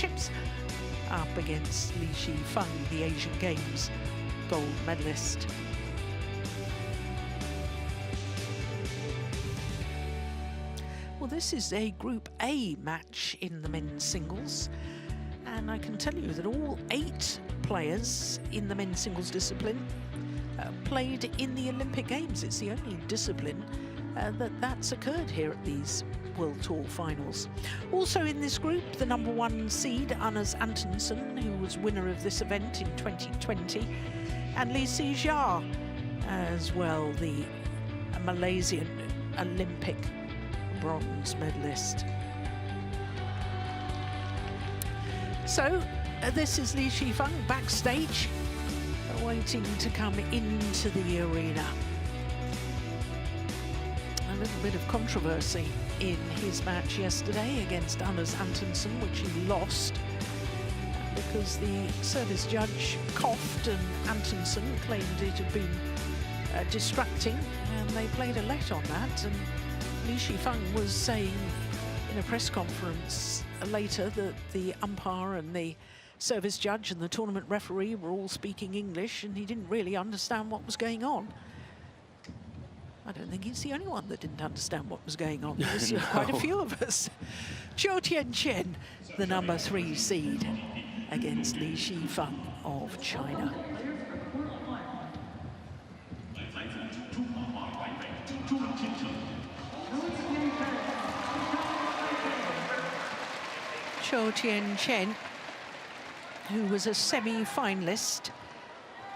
Championships, up against Shi Feng, the Asian Games gold medalist. Well, this is a Group A match in the men's singles, and I can tell you that all 8 players in the men's singles discipline played in the Olympic Games. It's the only discipline that's occurred here at these World Tour finals. Also in this group, the #1 seed, Anders Antonsen, who was winner of this event in 2020, and Lee Si-ja as well, the Malaysian Olympic bronze medalist. So this is Shi Feng backstage, waiting to come into the arena. A little bit of controversy in his match yesterday against Anders Antonsen, which he lost because the service judge coughed and Antonsen claimed it had been distracting, and they played a let on that. And Shi Feng was saying in a press conference later that the umpire and the service judge and the tournament referee were all speaking English, and he didn't really understand what was going on. I don't think he's the only one that didn't understand what was going on. There's quite a few of us. Chou Tien Chen, the #3 seed, against Shi Feng of China. Chou Tien Chen, who was a semi-finalist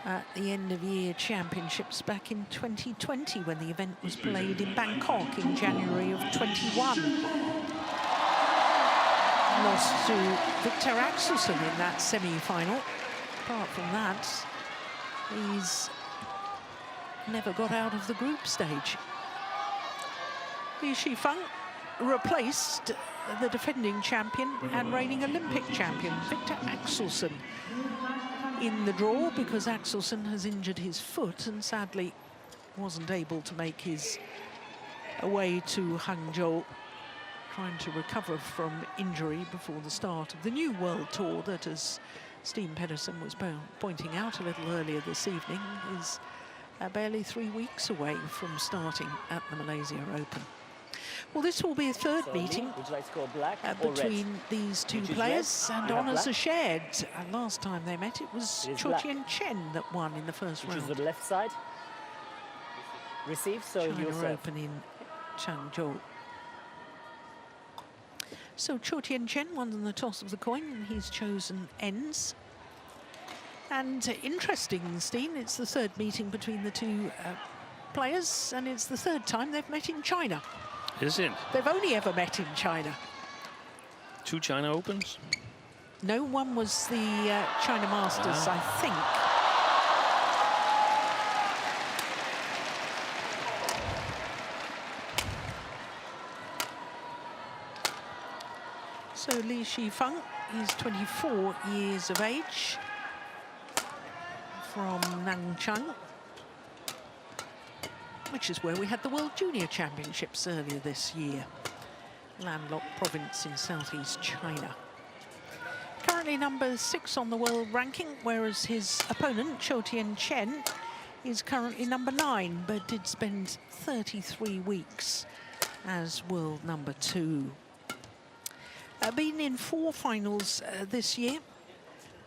at the end-of-year championships back in 2020 when the event was played in Bangkok in January of 21. Lost to Victor Axelsen in that semi-final. Apart from that, he's never got out of the group stage. Shi Feng replaced the defending champion and reigning Olympic champion, Victor Axelsen, in the draw because Axelsen has injured his foot and sadly wasn't able to make his way to Hangzhou, trying to recover from injury before the start of the new World Tour that, as Steve Pedersen was pointing out a little earlier this evening, is barely 3 weeks away from starting at the Malaysia Open. Well, this will be a third meeting between these two players, and honours are shared. Last time they met, it was Chou Tien Chen that won in the first round. Which is the left side. Receive, so China Open in Changzhou. So Chou Tien Chen won the toss of the coin, and he's chosen ends. And interesting, Steen, it's the third meeting between the two players, and it's the third time they've met in China. Is it? They've only ever met in China. 2 China Opens? No, one was the China Masters, I think. So Shi Feng is 24 years of age, from Nanchang, which is where we had the World Junior Championships earlier this year. Landlocked province in southeast China. Currently #6 on the world ranking, whereas his opponent, Chou Tien Chen, is currently #9, but did spend 33 weeks as world #2. Been in 4 finals this year,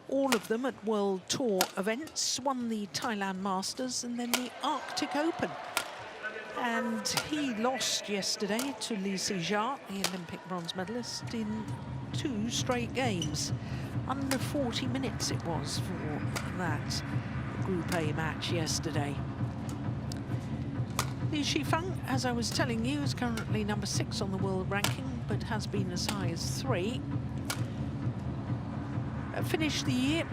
all of them at World Tour events, won the Thailand Masters and then the Arctic Open. And he lost yesterday to Lee Si-ja, the Olympic bronze medalist, in 2 straight games. Under 40 minutes it was for that Group A match yesterday. Shi Feng, as I was telling you, is currently #6 on the world ranking, but has been as high as 3. Finished the year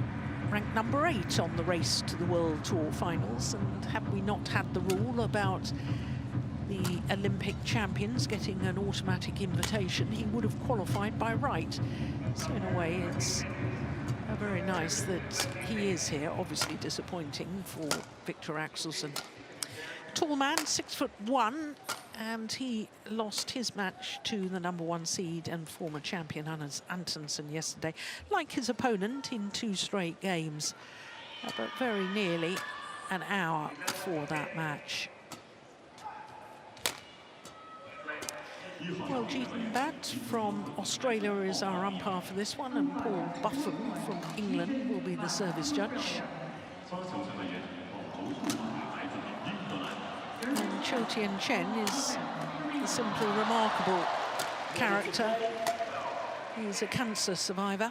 ranked #8 on the race to the World Tour finals, and had we not had the rule about the Olympic champions getting an automatic invitation, he would have qualified by right. So in a way, it's very nice that he is here. Obviously disappointing for Victor Axelsen. Tall man, 6'1", And he lost his match to the #1 seed and former champion Hannes Antonsen yesterday, like his opponent in 2 straight games, but very nearly an hour for that match. Well, Jeetan Bhatt from Australia is our umpire for this one, and Paul Buffum from England will be the service judge. And Chou Tien Chen is a simply remarkable character. He's a cancer survivor.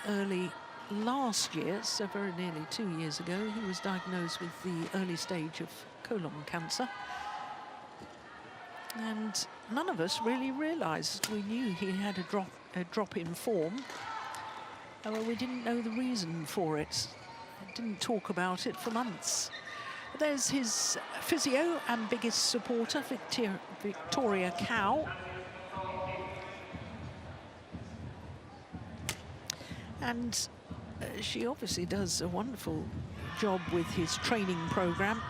Early last year, so very nearly 2 years ago, he was diagnosed with the early stage of colon cancer. And none of us really realised. We knew he had a drop in form, but we didn't know the reason for it. Didn't talk about it for months. There's his physio and biggest supporter, Victoria Cow. And she obviously does a wonderful job with his training program,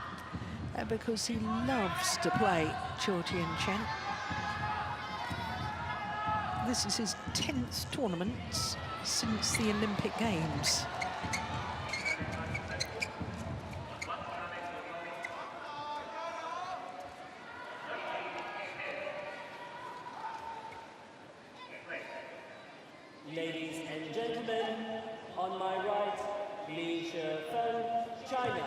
because he loves to play Chou Tien Chen. This is his 10th tournament since the Olympic Games. Ladies and gentlemen, on my right, Shi Feng, China.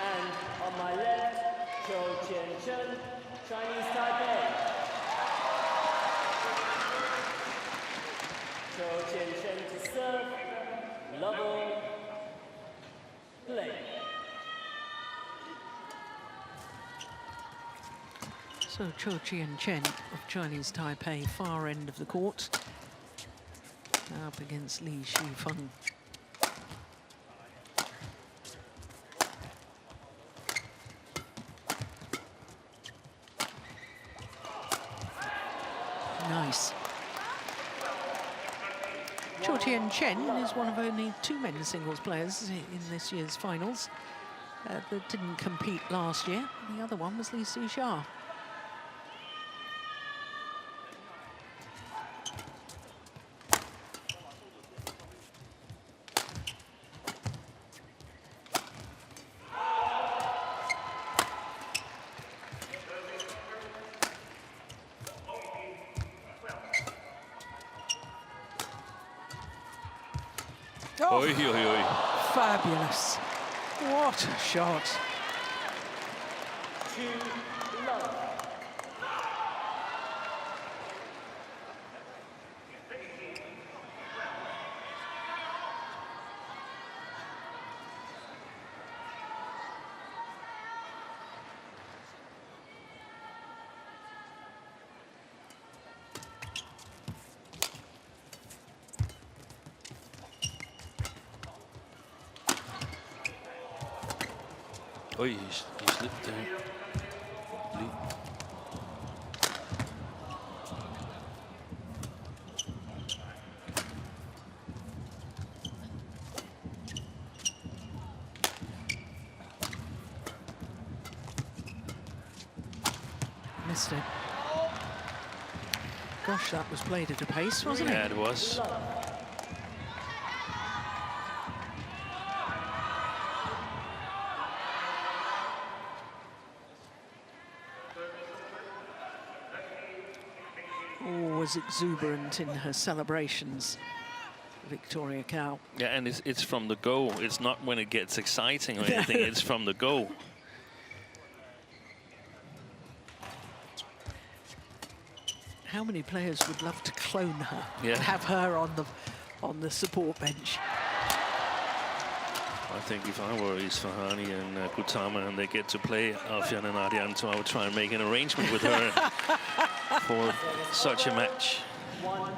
And on my left, Chou Tien Chen, Chinese Taipei. Chou Tien Chen to serve, level, play. So Chou Tien Chen of Chinese Taipei, far end of the court, up against Shi Feng. Nice. Chou Tien Chen is one of only 2 men's singles players in this year's finals that didn't compete last year. The other one was Li Xia. Oh. Oi, oi, oi. Fabulous. What a shot. Oh, he slipped there. Missed it. Gosh, that was played at a pace, wasn't it? Yeah, it was. Was exuberant in her celebrations, Victoria Cow. Yeah, and it's from the go. It's not when it gets exciting or anything. It's from the go. How many players would love to clone her? Yeah. Have her on the support bench. I think if I were Isfahani and Gautama and they get to play Alfian and Arianto, I would try and make an arrangement with her for such a match. 1-3.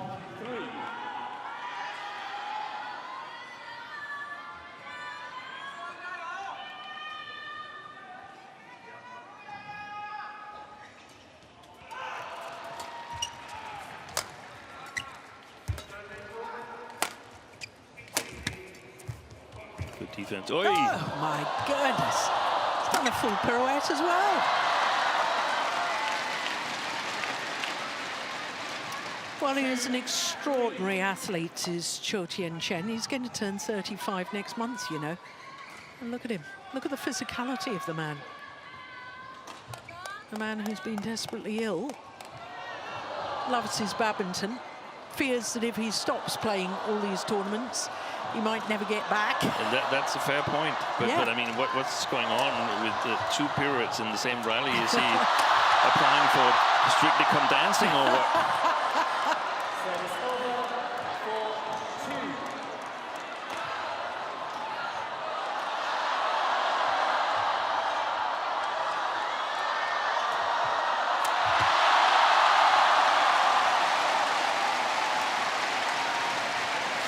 defense. Oi! Oh, my goodness. He's done a full pirouette as well. Well, he is an extraordinary athlete, is Chou Tien Chen. He's going to turn 35 next month, you know. And look at him. Look at the physicality of the man. The man who's been desperately ill. Loves his badminton. Fears that if he stops playing all these tournaments, he might never get back. And that's a fair point. But, Yeah. but I mean, what's going on with the 2 pirouettes in the same rally? Is he applying for Strictly Come Dancing or what? Service over for 2.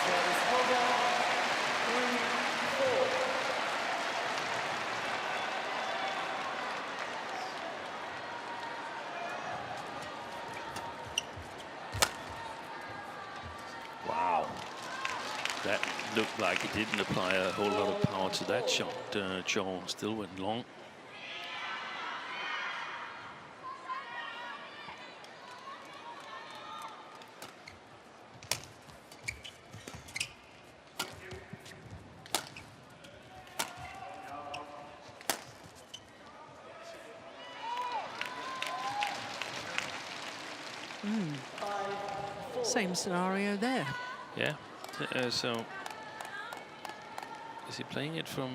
Service over 3-4. Wow. That looked like he didn't apply a whole lot of power to that shot. Chou still went long. Same scenario there. Yeah. So is he playing it from?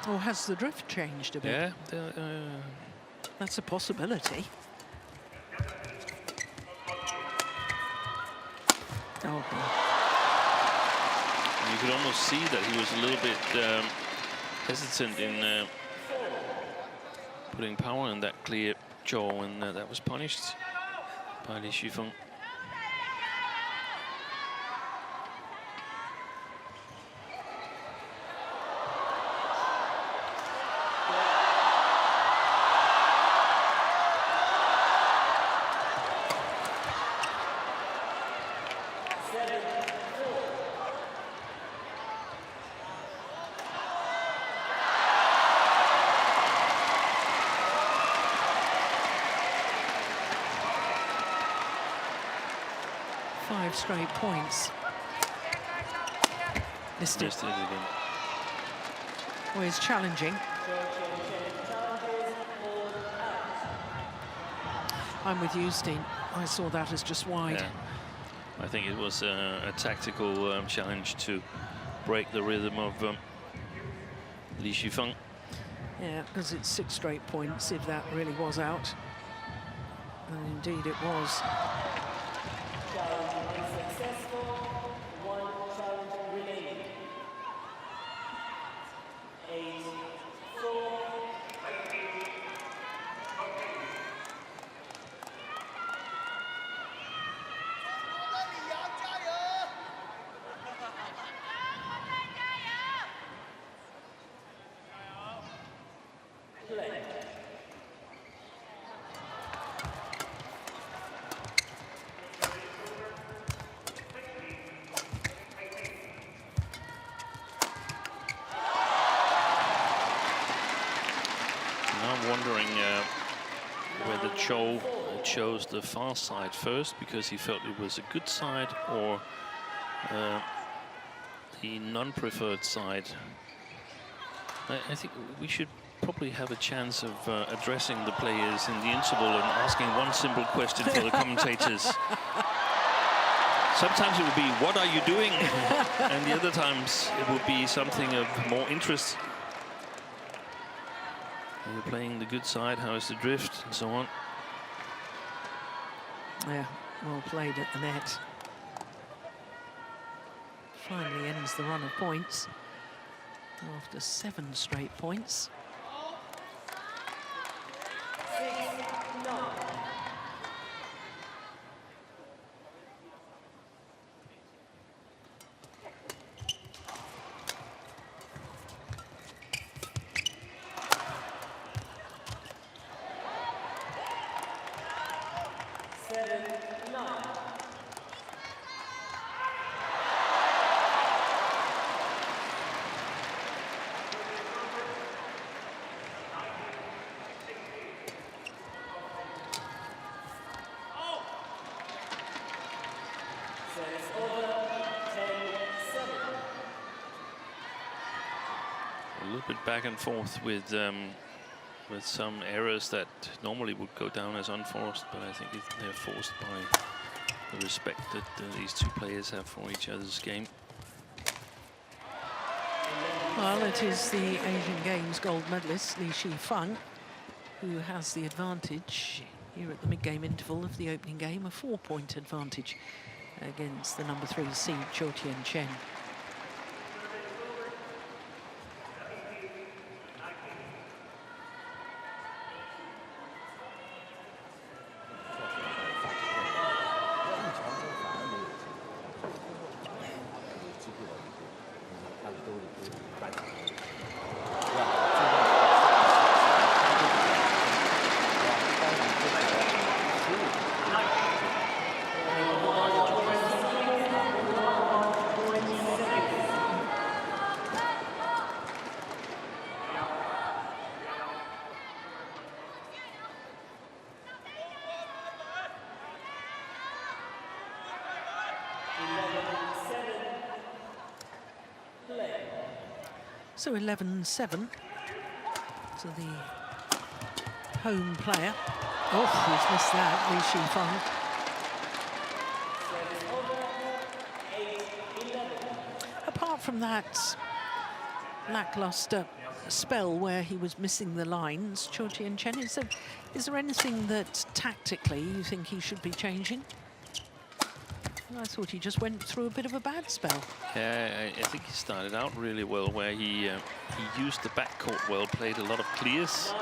Or has the drift changed a bit? Yeah. That's a possibility. Oh, You could almost see that he was a little bit hesitant in putting power in that clear jaw, and that was punished by Shi Feng. Five straight points. Missed it. Missed it again. Well, he's challenging. I'm with you, Steen. I saw that as just wide. Yeah. I think it was a tactical challenge to break the rhythm of Shi Feng. Yeah, because it's 6 straight points, if that really was out. And indeed it was. Challenge unsuccessful. 1 challenge remaining. 8-4. Play. Now I'm wondering whether Chou chose the far side first because he felt it was a good side, or the non-preferred side. I think we should probably have a chance of addressing the players in the interval and asking one simple question for the commentators. Sometimes it would be, what are you doing? And the other times it would be something of more interest. Are you playing the good side? How is the drift? And so on. Yeah, well played at the net. Finally ends the run of points after 7 straight points. 6-9. went back and forth with some errors that normally would go down as unforced, but I think they're forced by the respect that these two players have for each other's game. Well, it is the Asian Games gold medalist, Shi Feng, who has the advantage here at the mid-game interval of the opening game, a 4-point advantage against the number 3 seed, Chou Tien Chen. So 11-7 to the home player. Oh, he's missed that, Shi Feng. Apart from that lackluster spell where he was missing the lines, Chou Tien Chen, is there anything that tactically you think he should be changing? I thought he just went through a bit of a bad spell. Yeah, I think he started out really well, where he used the backcourt well, played a lot of clears.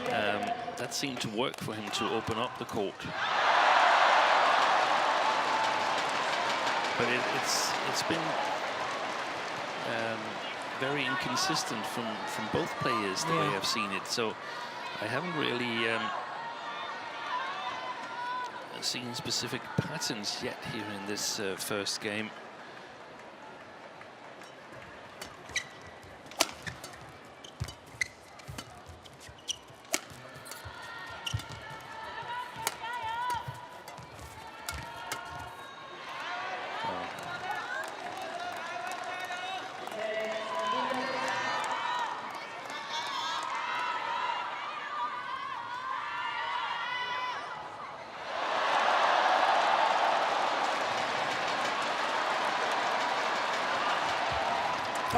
That seemed to work for him to open up the court. But it's been very inconsistent from both players, the way I've seen it. So I haven't really seen specific patterns yet here in this first game.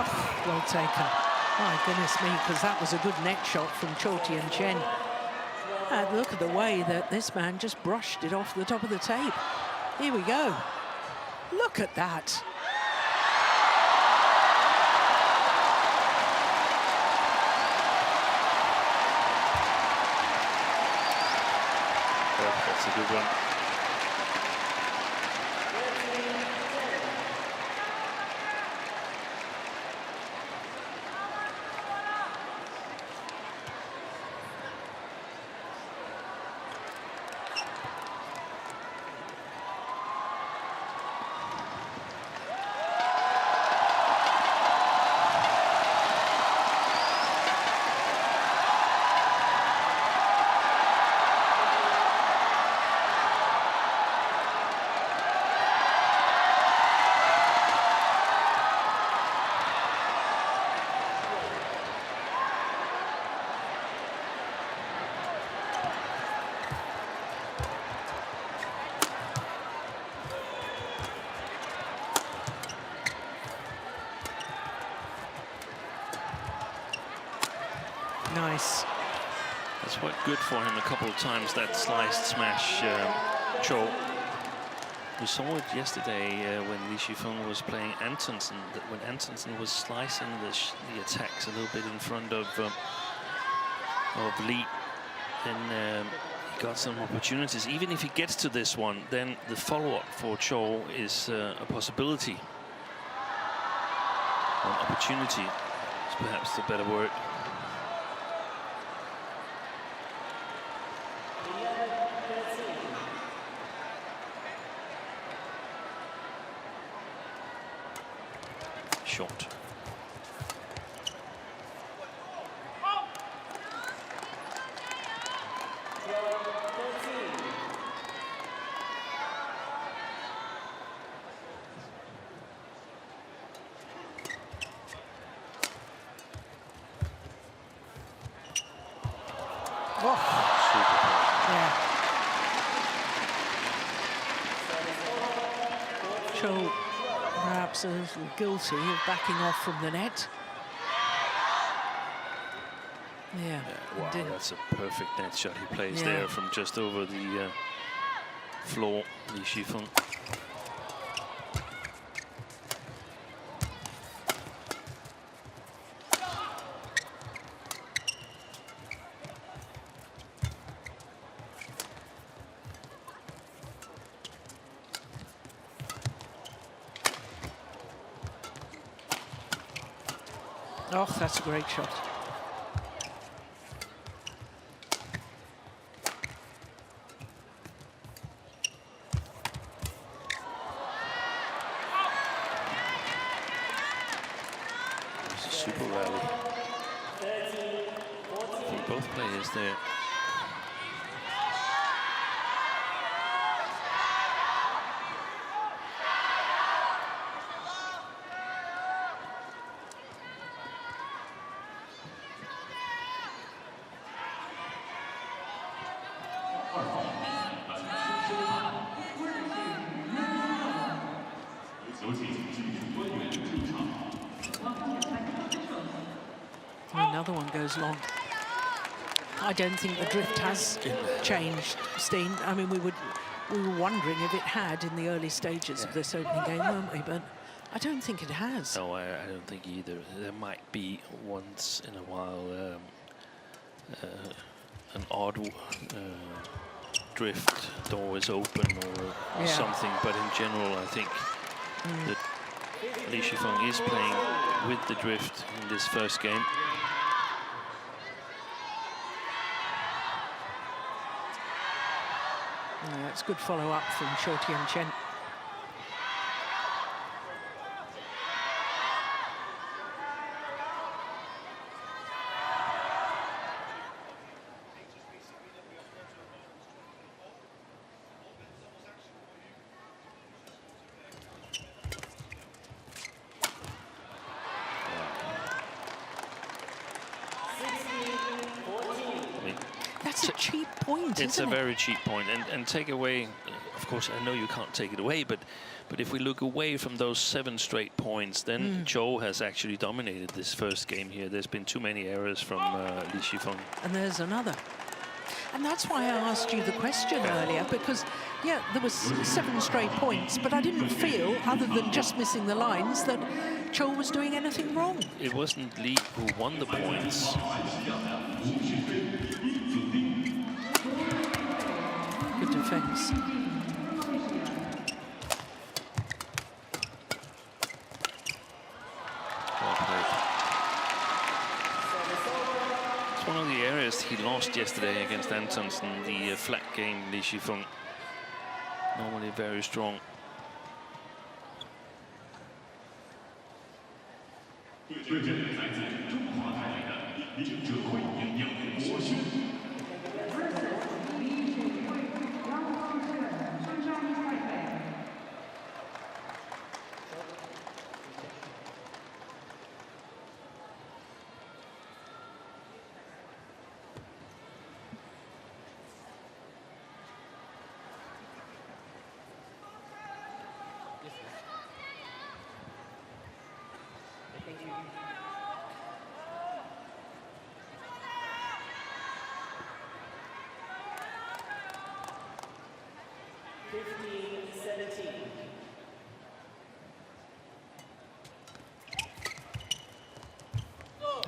Oh, well taken. My goodness me, because that was a good net shot from Chou Tien Chen. And look at the way that this man just brushed it off the top of the tape. Here we go. Look at that. Oh, that's a good one. Nice. That's worked good for him a couple of times, that sliced smash. Chou. We saw it yesterday when Shi Feng was playing Antonsen, that when Antonsen was slicing the attacks a little bit in front of Li, then he got some opportunities. Even if he gets to this one, then the follow-up for Chou is a possibility. An opportunity is perhaps the better word. Short. Oh, Super yeah. Chou perhaps a little guilty of backing off from the net. Yeah. Wow, indeed. that's a perfect net shot he plays Yeah. there from just over the floor, Shi Feng. Oh, that's a great shot. It's a super rally from both players there. Another one goes long. I don't think the drift has changed, Steen. I mean, we were wondering if it had in the early stages of this opening game, weren't we? But I don't think it has. No, I don't think either. There might be once in a while an odd drift, door is open or something, but in general, I think that Shi Feng is playing with the drift in this first game. It's good follow-up from Chou Tien Chen. That's a cheap point, It's isn't a it? very cheap point, and take away, of course, I know you can't take it away, but if we look away from those 7 straight points, then Chou has actually dominated this first game here. There's been too many errors from Shi Feng. And there's another. And that's why I asked you the question earlier, because, yeah, there was 7 straight points, but I didn't feel, other than just missing the lines, that Chou was doing anything wrong. It wasn't Li who won the points. Good defense. Well played. It's one of the areas he lost yesterday against Antonsen, the flat game, Shi Feng. Normally very strong. Thank you.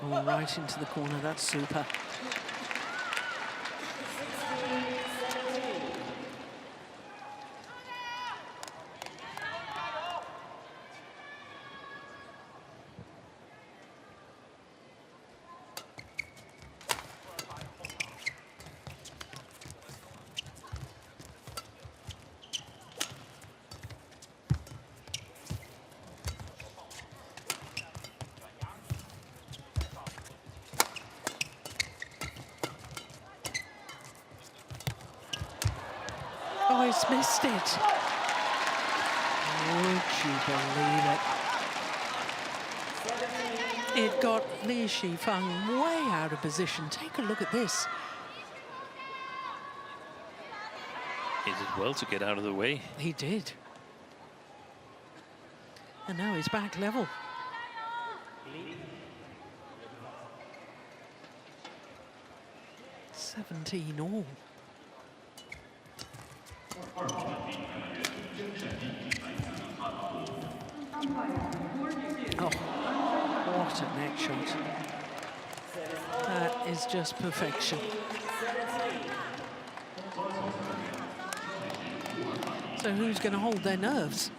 Oh, right into the corner. That's super. Oh, he's missed it. Would you believe it? It got Shi Feng way out of position. Take a look at this. He did well to get out of the way. He did. And now he's back level. 17 all. Oh, what a net shot. That is just perfection. So who's going to hold their nerves?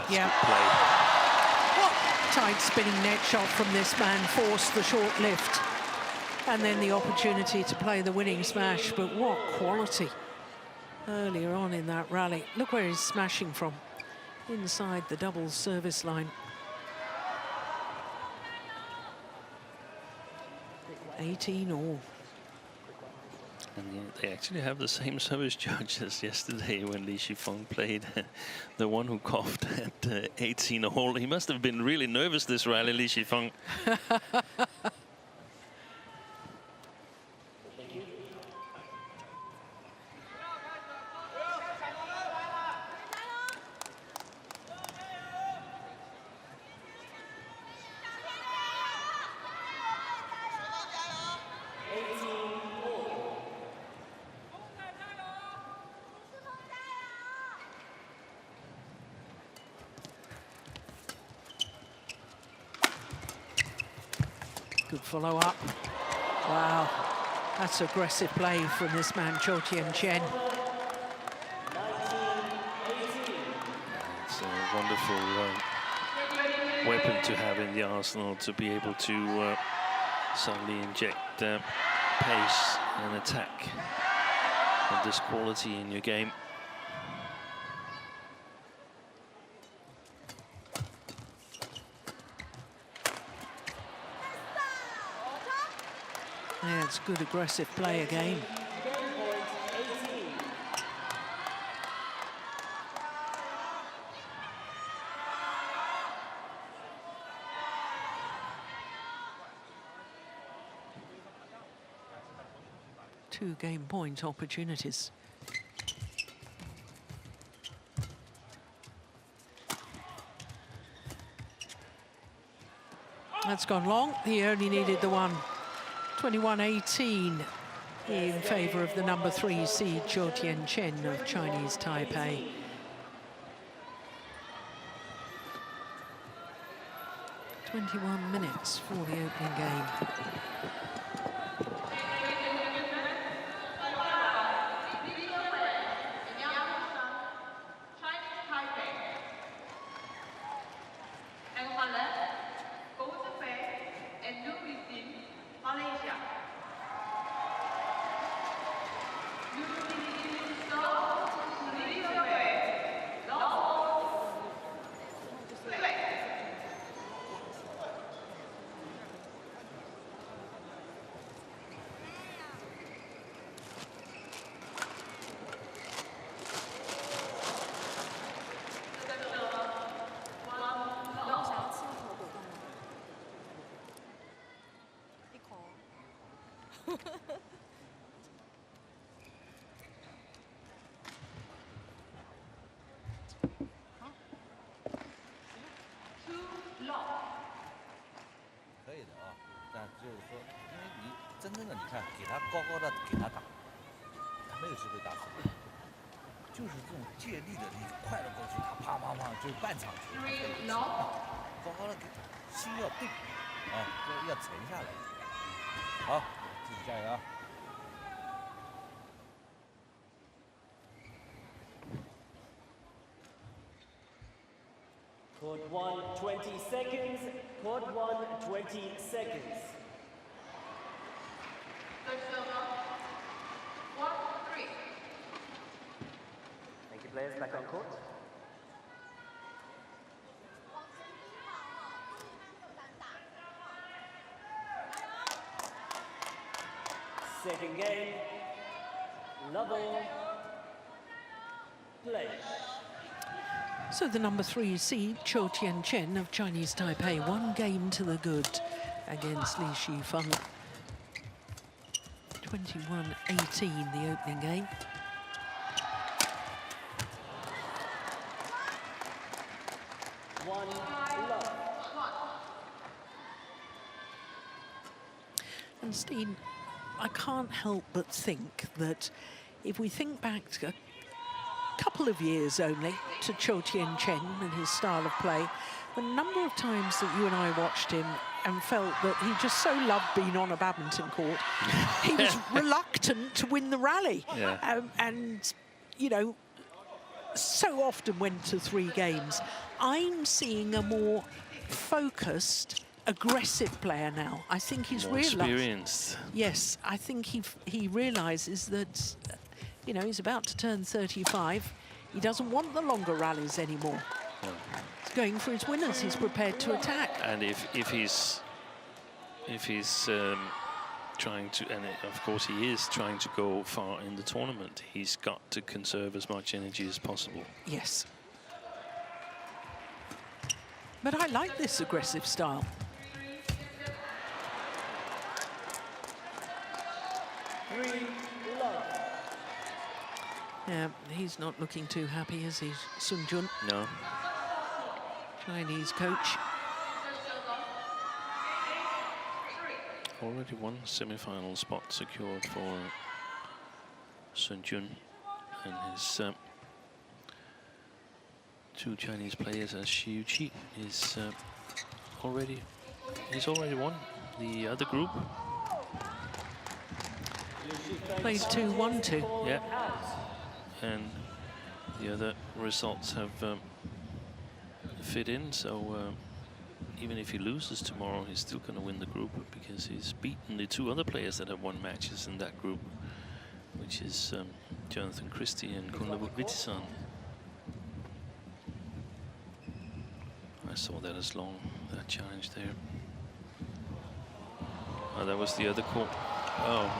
Yeah. What tight spinning net shot from this man forced the short lift. And then the opportunity to play the winning smash. But what quality earlier on in that rally. Look where he's smashing from. Inside the doubles service line. 18 all. And they actually have the same service judge as yesterday when Shi Feng played. The one who coughed at 18 all. He must have been really nervous this rally, Shi Feng. Good follow up. Wow, that's aggressive play from this man, Chou Tien Chen. It's a wonderful weapon to have in the arsenal, to be able to suddenly inject pace and attack of this quality in your game. Yeah, it's good aggressive play again. Two game point opportunities. That's gone long. He only needed the one. 21-18 in favour of the number 3 seed Chou Tien Chen of Chinese Taipei. "21 minutes for the opening game." Court 1, 20 seconds. Court 1, 20 seconds. Thank you, players. Back on court. Second game, level play. So the number 3 seed, Chou Tien Chen of Chinese Taipei, 1 game to the good against Shi Feng. 21-18 the opening game. One love. And Steen, I can't help but think that if we think back to a couple of years only to Chou Tien Chen and his style of play, the number of times that you and I watched him and felt that he just so loved being on a badminton court, he was reluctant to win the rally. Yeah. And, you know, so often went to 3 games. I'm seeing a more focused, aggressive player now. I think he's More realised. experienced. Yes, I think he realises that, you know, he's about to turn 35. He doesn't want the longer rallies anymore. No. He's going for his winners. He's prepared to attack. And if he's trying to, and of course he is trying to go far in the tournament, he's got to conserve as much energy as possible. Yes. But I like this aggressive style. Yeah, he's not looking too happy, is he, Sun Jun, No. Chinese coach? Already 1 semi-final spot secured for Sun Jun and his 2 Chinese players, as Shi Chi is he's already won the other group. Played 2-1-2. Yeah. And the other results have fit in, so even if he loses tomorrow, he's still going to win the group because he's beaten the 2 other players that have won matches in that group, which is Jonathan Christie and Kunlavut Vitisan. I saw that as long, that challenge there. Oh, that was the other court. Oh,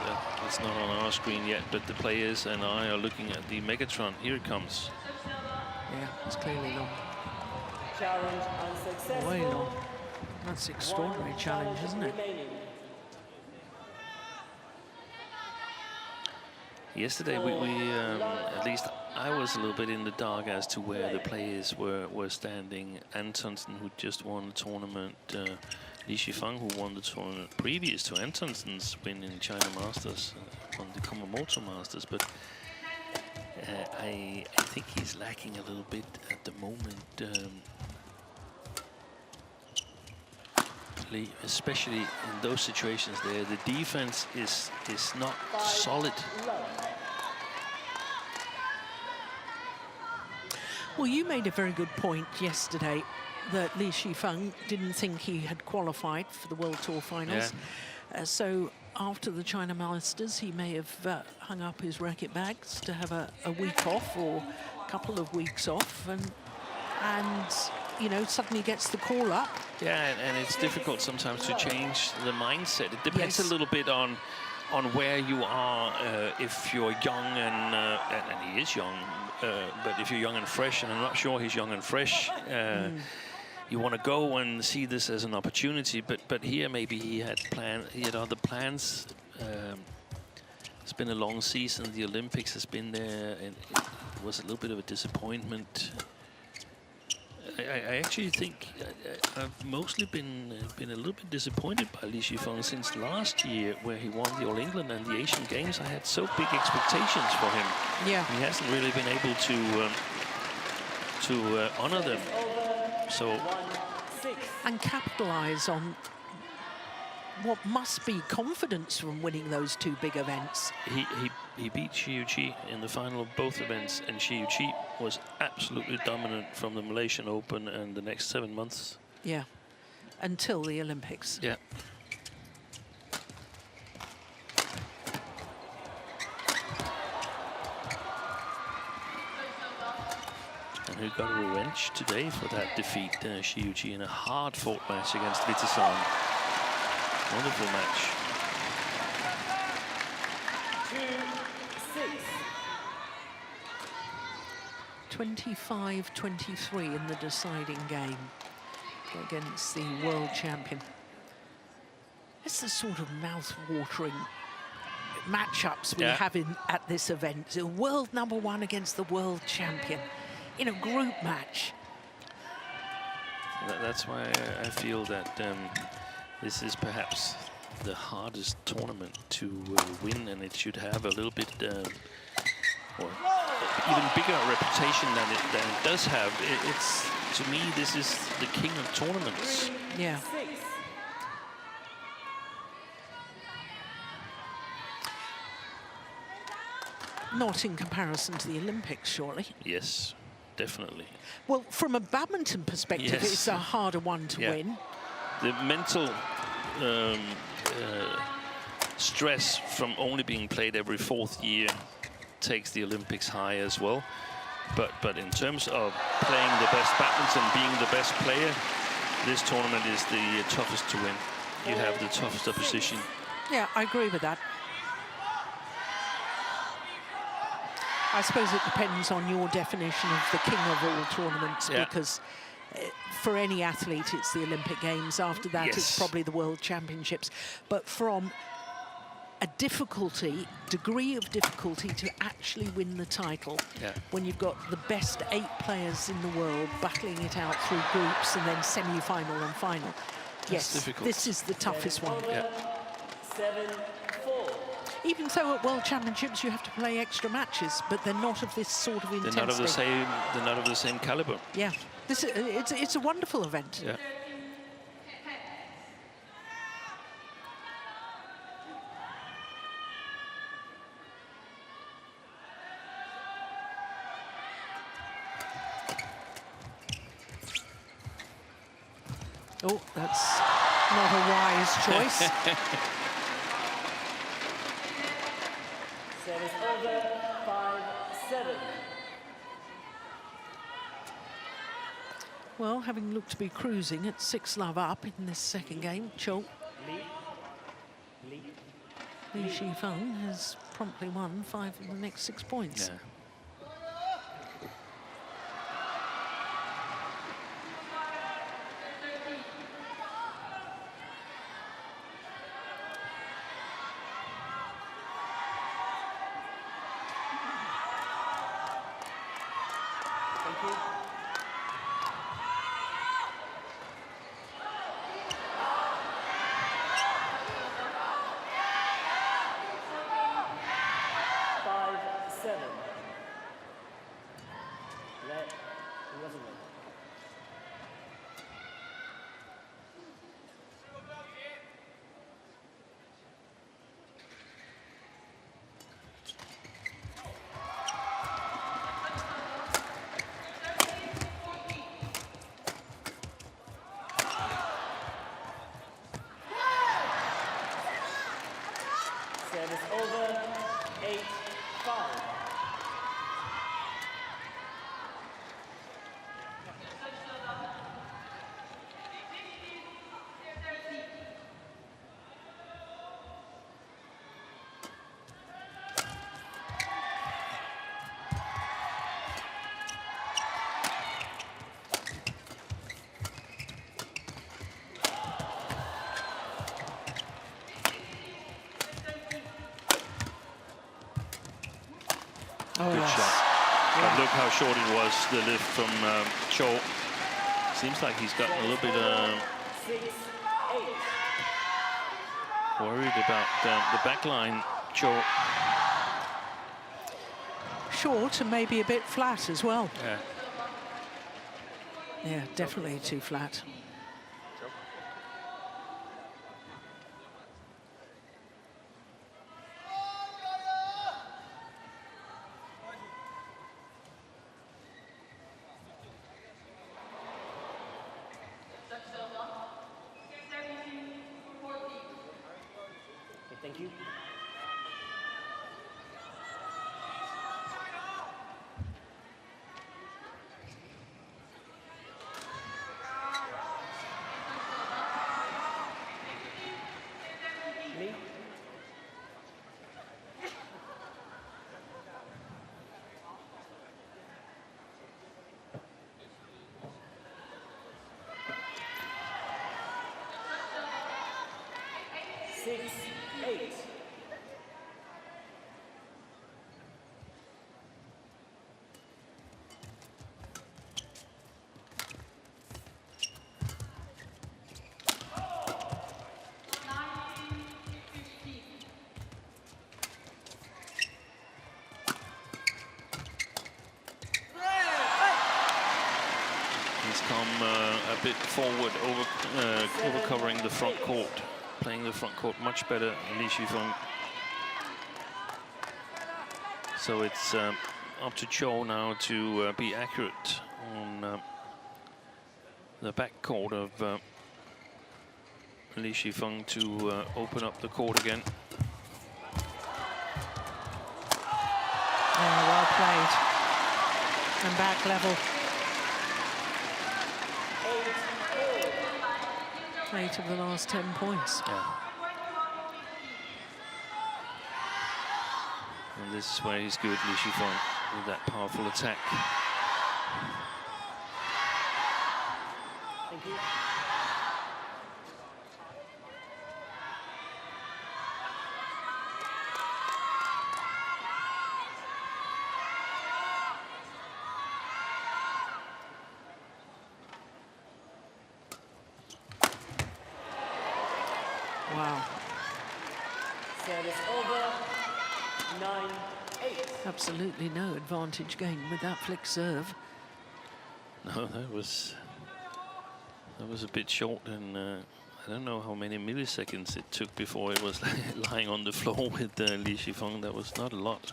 that's not on our screen yet, but the players and I are looking at the Megatron. Here it comes. Yeah, it's clearly long. Challenge unsuccessful. Way long. That's an extraordinary challenge, isn't it? Remaining. Yesterday, we at least I was a little bit in the dark as to where the players were standing. Antonsen, who just won the tournament, Shi Feng, who won the tournament previous to Antonssen's win in China Masters, won the Kumamoto Masters, but I think he's lacking a little bit at the moment, especially in those situations there. The defense is not solid. Well, you made a very good point yesterday that Shi Feng didn't think he had qualified for the World Tour finals. Yeah. So after the China Masters, he may have hung up his racket bags to have a week off or a couple of weeks off, and you know, suddenly gets the call up. Yeah, and it's difficult sometimes to change the mindset. It depends Yes. a little bit on where you are. If you're young and he is young, but if you're young and fresh, and I'm not sure he's young and fresh, you want to go and see this as an opportunity. But here maybe he had other plans. It's been a long season. The Olympics has been there, and it was a little bit of a disappointment. I actually think I've mostly been a little bit disappointed by Shi Feng since last year, where he won the All England and the Asian Games. I had so big expectations for him. Yeah. He hasn't really been able to honor them. So. And capitalize on what must be confidence from winning those 2 big events. He beat Shi Chi in the final of both events, and Shi Chi was absolutely dominant from the Malaysian Open and the next 7 months. Yeah, until the Olympics. Yeah. who got a revenge today for that defeat, Shi Feng, in a hard-fought match against Vitasan. Wonderful match. 2-6. 25-23 in the deciding game against the world champion. It's the sort of mouth-watering matchups we have at this event. The world #1 against the world champion in a group match. That's why I feel that this is perhaps the hardest tournament to win, and it should have a little bit or even bigger reputation than it does have. It's, to me, this is the king of tournaments. Yeah. Not in comparison to the Olympics, surely. Yes, definitely. Well, from a badminton perspective, it's a harder one to win. The mental stress from only being played every 4th year takes the Olympics high as well. But in terms of playing the best badminton, being the best player, this tournament is the toughest to win. You have the toughest opposition. Yeah, I agree with that. I suppose it depends on your definition of the king of all tournaments, because for any athlete, it's the Olympic Games. After that, it's probably the World Championships. But from a degree of difficulty to actually win the title, when you've got the best 8 players in the world battling it out through groups and then semi-final and final, this is the toughest one. 7-4. Even so, at World Championships, you have to play extra matches, but they're not of this sort of intensity. They're not of the same caliber. Yeah, it's a wonderful event. Yeah. Oh, that's not a wise choice. Service over, 5-7. Well, having looked to be cruising at 6-love up in this second game, Chou Shi Feng has promptly won 5 of the next 6 points. Yeah. Service over, 8-5. Good shot. But look how short it was, the lift from Chou. Seems like he's gotten a little bit worried about the back line, Chou. Short and maybe a bit flat as well. Yeah. Yeah, definitely too flat. Thank you. 6-8. He's come a bit forward, over covering the front court, playing the front court much better than Shi Feng. So it's up to Chou now to be accurate on the back court of Shi Feng to open up the court again. Yeah, well played. And back level. 8 of the last 10 points. Yeah. And this is where he's good, Shi Feng, with that powerful attack. Thank you. Wow. Service over. 9-8. Absolutely no advantage gained with that flick serve. No, that was a bit short, and I don't know how many milliseconds it took before it was lying on the floor with Shi Feng. That was not a lot.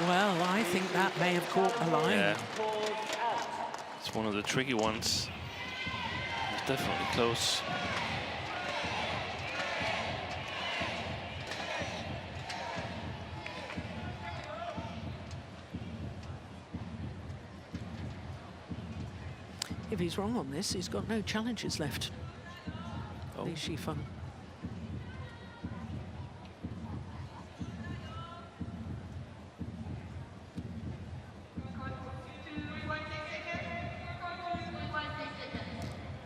Well, I think that may have caught the line. Yeah. It's one of the tricky ones. It's definitely close. If he's wrong on this, he's got no challenges left. Oh. Shi Feng.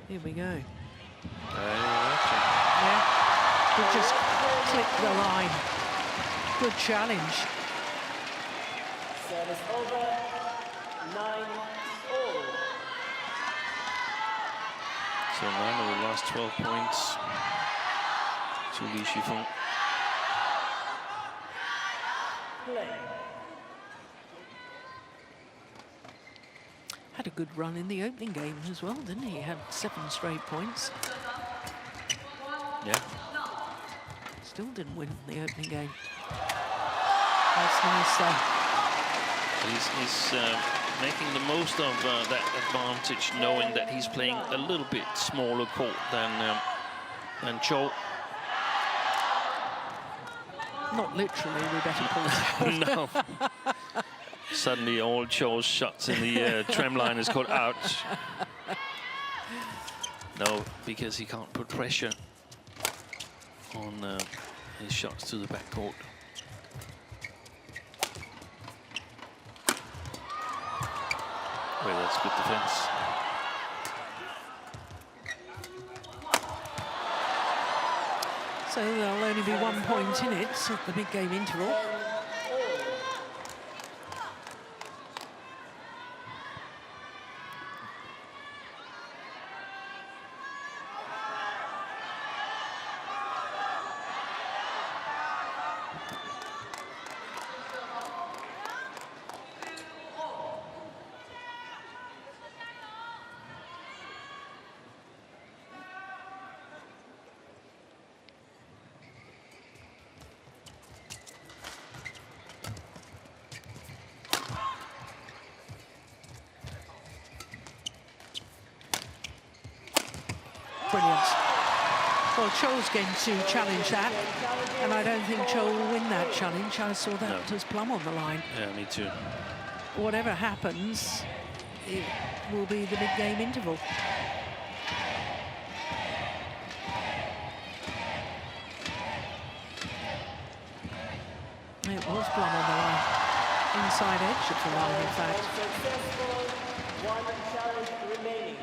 Here we go. Yeah, he just clicked the line. Good challenge. Service over. 9-all. So 9 of the last 12 points to Shi Feng. Play. Had a good run in the opening game as well, didn't he? Had 7 straight points. Yeah. Still didn't win the opening game. That's nice though. He's making the most of that advantage, knowing that he's playing a little bit smaller court than Chou. Not literally, we better pull it out. No. Suddenly all Chou's shots in the tram line is caught out. No, because he can't put pressure on his shots to the backcourt. Well, that's good defense. So there'll only be 1 point in it at the big game interval. Brilliant. Well, Chou's going to challenge that, and I don't think Chou will win that challenge. I saw that as plumb on the line. Yeah, me too. Whatever happens, it will be the big game interval. It was plumb on the line. Inside edge of the line, in fact. Successful, one challenge remaining.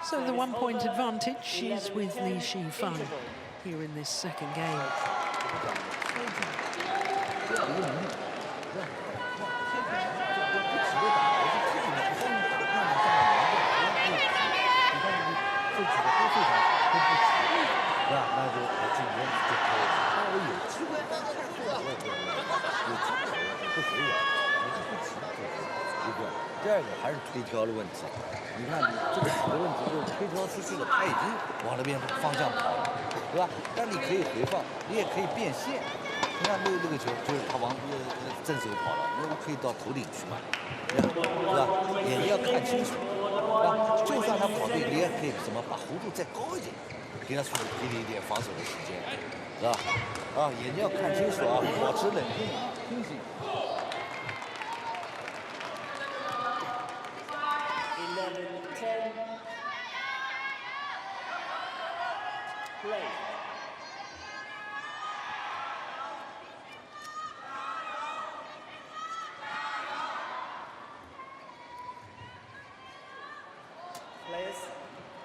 So the 1 point advantage is with Li Shi Feng here in this second game.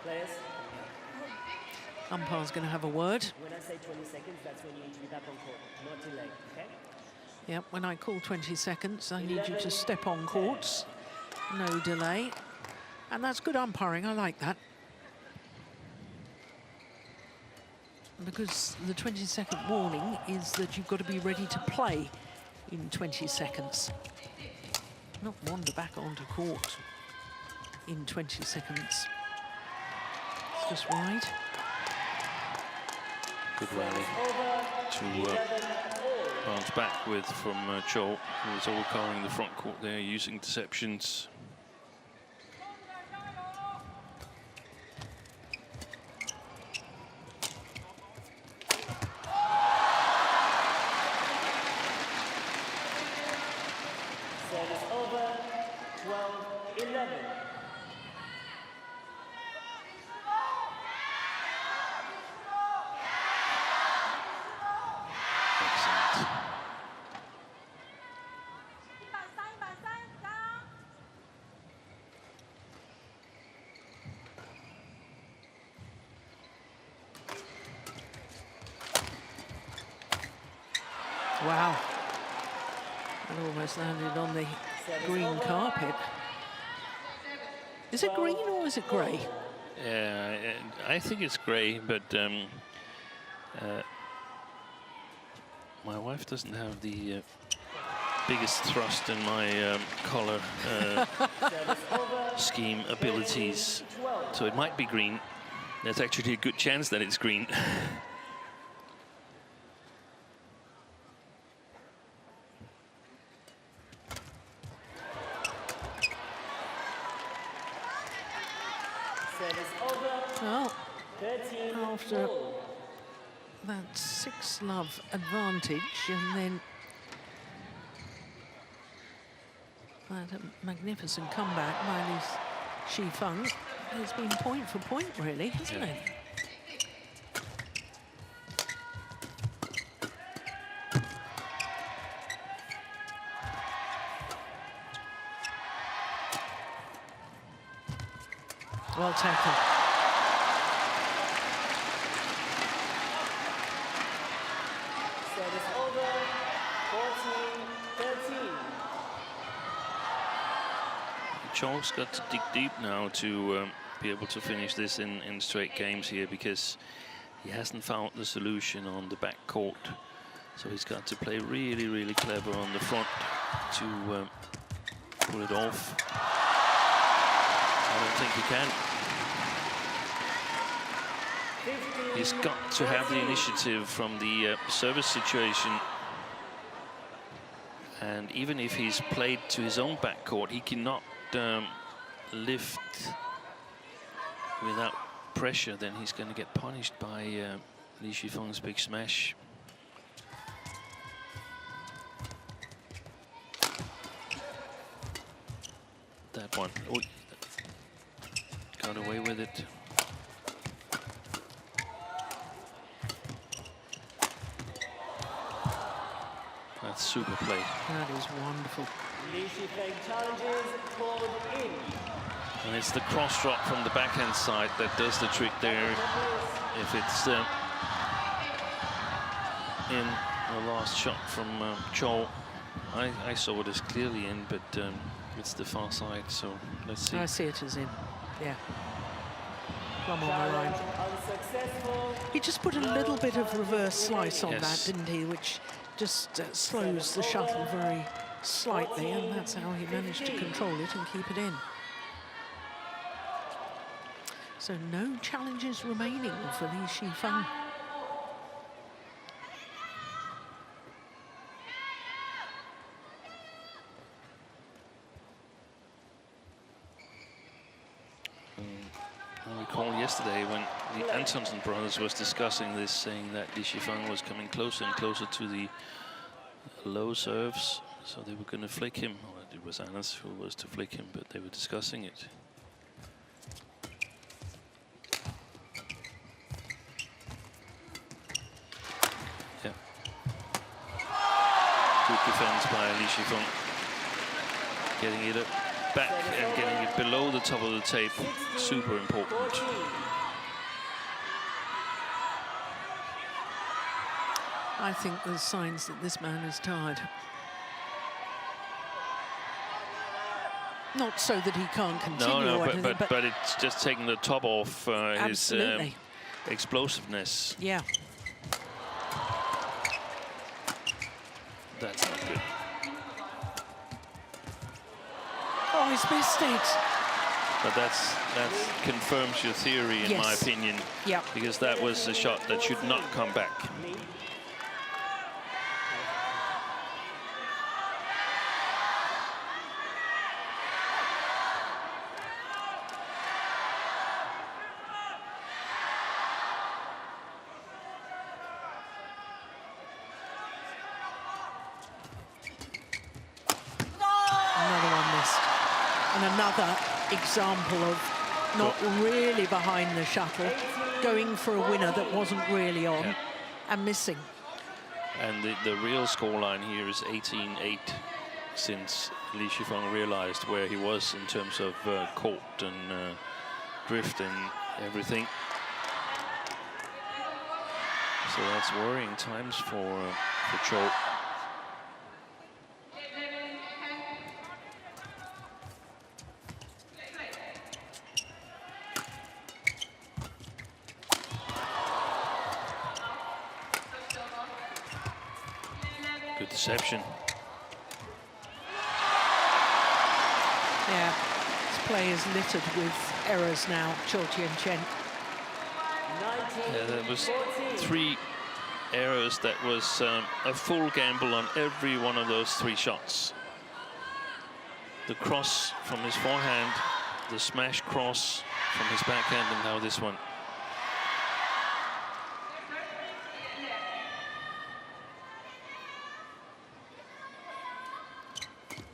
Players. Umpire's going to have a word. When I say 20 seconds, that's when you need to be back on court, not delay, okay? Yep, when I call 20 seconds, I need you to step on courts. No delay. And that's good umpiring, I like that. Because the 20-second warning is that you've got to be ready to play in 20 seconds. Not wander back onto court in 20 seconds. It's just wide. Good rally to bounce back with from Chou, who was overcovering the front court there using deceptions. Service over, 12-11. Wow. It almost landed on the green carpet. Is it green or is it grey? I think it's grey, but my wife doesn't have the biggest thrust in my color scheme abilities, so it might be green. There's actually a good chance that it's green. Well, after that 6-love advantage, and then that magnificent comeback by Shi Feng, it's been point for point, really, hasn't it? Well taken. Service over, 14-13. Chou's got to dig deep now to be able to finish this in straight games here, because he hasn't found the solution on the back court. So he's got to play really, really clever on the front to pull it off. I don't think he can. He's got to have the initiative from the service situation. And even if he's played to his own backcourt, he cannot lift without pressure. Then he's going to get punished by Li Shi Feng's big smash. That one. Oh, got away with it. That's super play. That is wonderful. Shi Feng challenges called in. And it's the cross drop from the backhand side that does the trick there. If it's in the last shot from Chou, I saw it as clearly in, but it's the far side, so let's see. I see it as in, yeah. Plumb on the line. He just put a little bit of reverse slice on that, didn't he? Which just slows the shuttle very slightly, and that's how he managed to control it and keep it in. So no challenges remaining for Shi Feng. I recall yesterday when the Antonsen brothers was discussing this, saying that Shi Feng was coming closer and closer to the low serves, so they were going to flick him. Well, it was Anas who was to flick him, but they were discussing it. Yeah. Good defense by Shi Feng. Getting it up back and getting it below the top of the tape, super important. I think there's signs that this man is tired. Not so that he can't continue. No, but it's just taking the top off his explosiveness. Yeah. That's not good. Oh, he's missed it. But that confirms your theory, in my opinion. Yeah. Because that was a shot that should not come back. Another example of not really behind the shuttle, going for a winner that wasn't really on, and missing. And the real scoreline here is 18-8, since Shi Feng realized where he was in terms of court and drift and everything. So that's worrying times for Chou. Good deception. Yeah, this play is littered with errors now, Chou Tien Chen. Yeah, there was 3 errors. That was a full gamble on every one of those 3 shots. The cross from his forehand, the smash cross from his backhand, and now this one.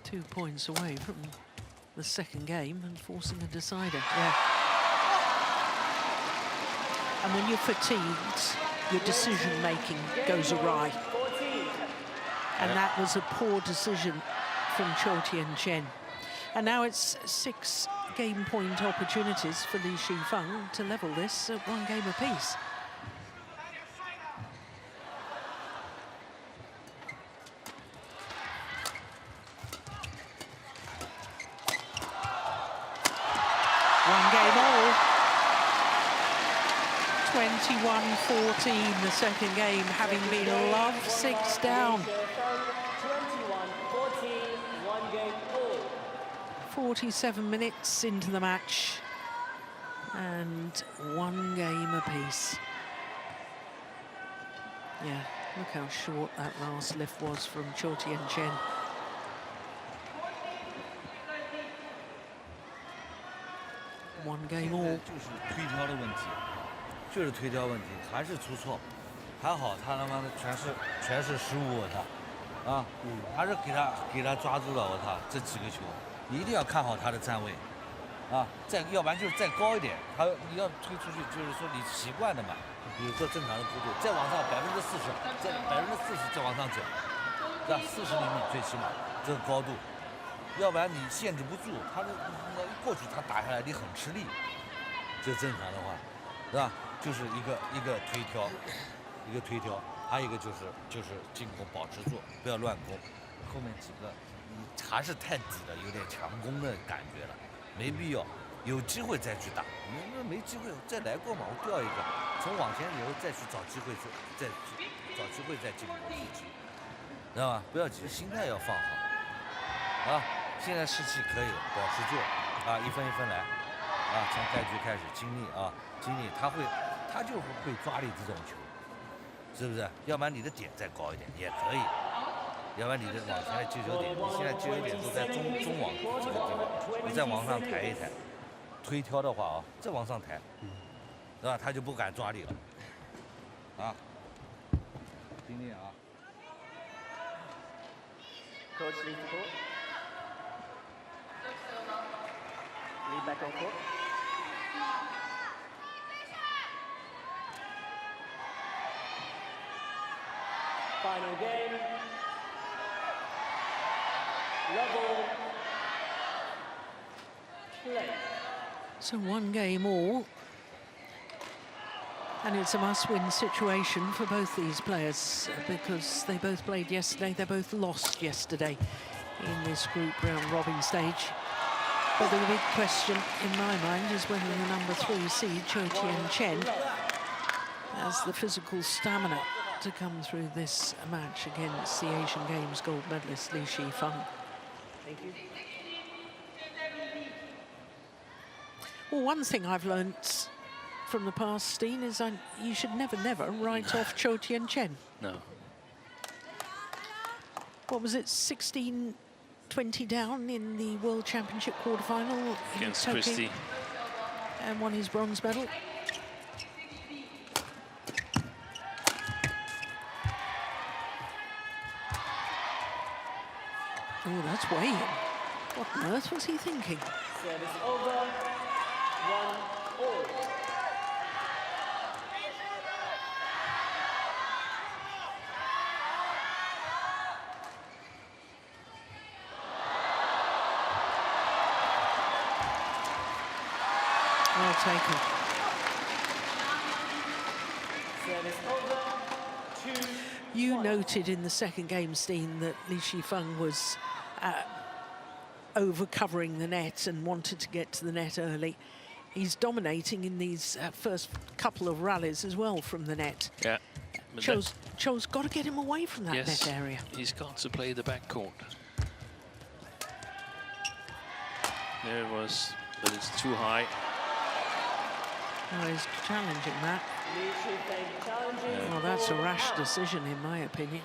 Two points away from the second game and forcing a decider. Yeah. And when you're fatigued, your decision-making goes awry. And that was a poor decision from Chou Tien Chen. And now it's 6 game point opportunities for Shi Feng to level this at 1 game apiece. One game all. 21-14, the second game, having been love 6 down. 21-14, 1 game all. 47 minutes into the match and 1 game apiece. Yeah, look how short that last lift was from Chou Tien Chen. One game all. 就是推挑的问题，就是推挑问题，还是出错。还好他他妈的全是失误，我操，啊，还是给他抓住了，我操，这几个球，你一定要看好他的站位，啊，要不然就是再高一点，你要推出去，就是说你习惯的嘛，比如说正常的弧度，再往上40%，再40%再往上走，是吧？40厘米最起码这个高度，要不然你限制不住他的过去，他打下来你很吃力，这正常的话，是吧？就是一个推挑，还有一个就是进攻保持住，不要乱攻。后面几个还是太低了，有点强攻的感觉了，没必要。有机会再去打，没机会再来过嘛，我掉一个，从往前以后再去找机会，再去找机会再进攻自己，知道吧？不要急，心态要放好。啊，现在士气可以保持住，啊，一分一分来，啊，从开局开始精力，他就会抓你这种球，是不是？要不然你的点再高一点也可以，要不然你的往前的击球点，你现在击球点都在中网这个地方，你再往上抬一抬。推挑的话啊，再往上抬，是吧？他就不敢抓你了，啊，听听啊。Coach leads the court. Lead back on court. Final game. Level. Play. So 1 game all. And it's a must-win situation for both these players because they both played yesterday. They both lost yesterday in this group round robin stage. But the big question in my mind is whether the number 3 seed, Chou Tien Chen, has the physical stamina to come through this match against the Asian Games gold medalist Shi Feng. Thank you. Well, one thing I've learnt from the past, Steen, is you should never write off Chou Tien Chen. No. What was it, 16-20 down in the World Championship quarterfinal Against Tokyo, Christie. and won his bronze medal. Oh, that's way in. What on earth was he thinking? Service over. 1-all. Well taken. Service over. 2-1. You noted in the second game, Steen, that Shi Feng was over-covering the net and wanted to get to the net early. He's dominating in these first couple of rallies as well from the net. Yeah. Chou's got to get him away from that Yes, net area. he's got to play the backcourt. There it was, but it's too high. Oh, he's challenging that. Shi Feng challenging. Well, that's a rash decision, in my opinion.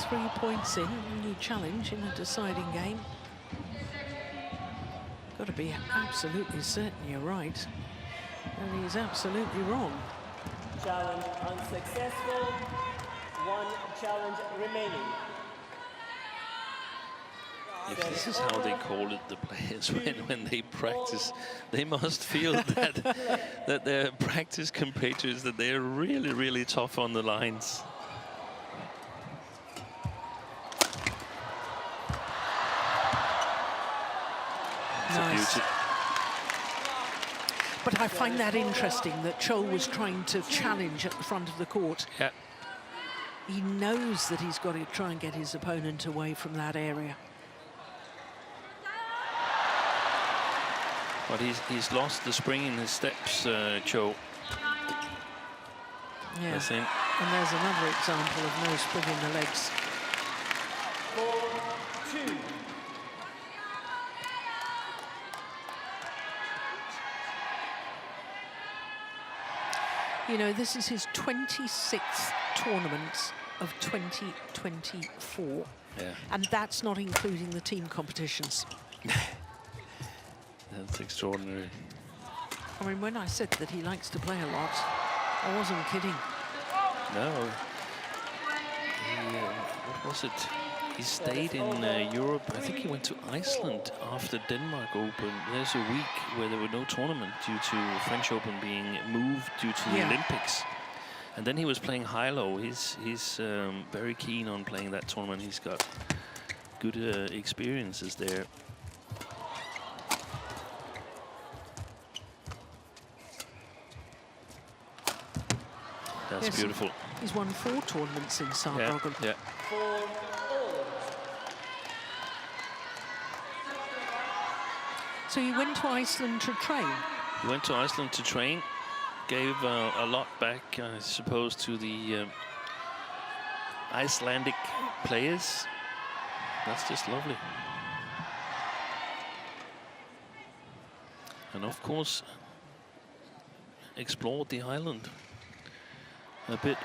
Three points in, when you challenge in a deciding game. Got to be absolutely certain you're right. And he's absolutely wrong. Challenge unsuccessful. 1 challenge remaining. If this is how they call it, the players, when they practice, they must feel that their practice compatriots, that they're really tough on the lines. Nice. But I find that interesting that Chou was trying to challenge at the front of the court. Yeah. He knows that he's got to try and get his opponent away from that area. But he's lost the spring in his steps, Chou. Yeah. I think. And there's another example of no spring in the legs. 4-2. You know, this is his 26th tournament of 2024. Yeah. And that's not including the team competitions. That's extraordinary. I mean, when I said that he likes to play a lot, I wasn't kidding. No. What was it? he stayed in Europe. I think he went to Iceland after Denmark Open. There's a week where there were no tournament due to French Open being moved due to the Olympics. And then he was playing high-low. He's very keen on playing that tournament. He's got good experiences there. That's beautiful. He's won 4 tournaments in Saarbrücken. Yeah. So you went to Iceland to train? He went to Iceland to train. Gave a lot back, I suppose, to the Icelandic players. That's just lovely. And of course, explored the island a bit.